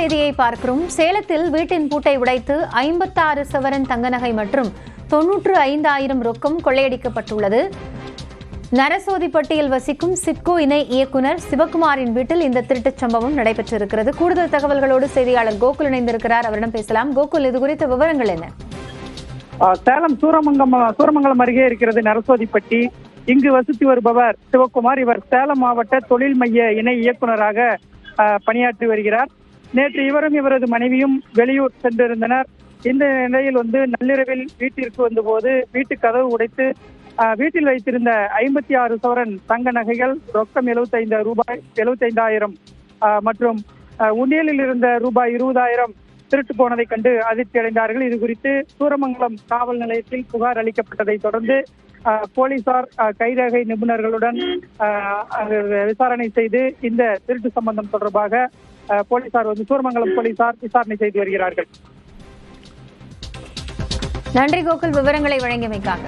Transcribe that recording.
செய்தியை பார்க்கிறோம். சேலத்தில் வீட்டின் பூட்டை உடைத்து 56 சவரன் தங்க நகை மற்றும் 95,000 ரொக்கம் கொள்ளையடிக்கப்பட்டுள்ளது. நரசோதிப்பட்டியில் வசிக்கும் சிட்கோ இணை இயக்குநர் சிவகுமாரின் வீட்டில் இந்த திருட்டுச் சம்பவம் நடைபெற்றிருக்கிறது. கூடுதல் தகவல்களோடு செய்தியாளர் கோகுல் இணைந்திருக்கிறார். அவரிடம் பேசலாம். கோகுல், இது குறித்த விவரங்கள் என்ன? சேலம் சூரமங்கலம் அருகே இருக்கிறது நரசோதிப்பட்டி. இங்கு வசித்து வருபவர் சிவகுமார். இவர் சேலம் மாவட்ட தொழில் மைய இணை இயக்குநராக பணியாற்றி வருகிறார். நேற்று இவரும் இவரது மனைவியும் வெளியூர் சென்றிருந்தனர். இந்த நிலையில் நள்ளிரவில் வீட்டிற்கு வந்தபோது வீட்டு கதவு உடைத்து வீட்டில் வைத்திருந்த 56 சவரன் தங்க நகைகள், ரொக்கம் 75,000 மற்றும் உண்டியலில் இருந்த ரூபாய் 20,000 திருட்டு போனதை கண்டு அதிர்ச்சி அடைந்தார்கள். இது குறித்து சூரமங்கலம் காவல் நிலையத்தில் புகார் அளிக்கப்பட்டதை தொடர்ந்து போலீசார் கைரேகை நிபுணர்களுடன் விசாரணை செய்து இந்த திருட்டு சம்பந்தம் தொடர்பாக சூரமங்கலம் போலீசார் விசாரணை செய்து வருகிறார்கள். நன்றி கோகுல், விவரங்களை வழங்கியமைக்காக.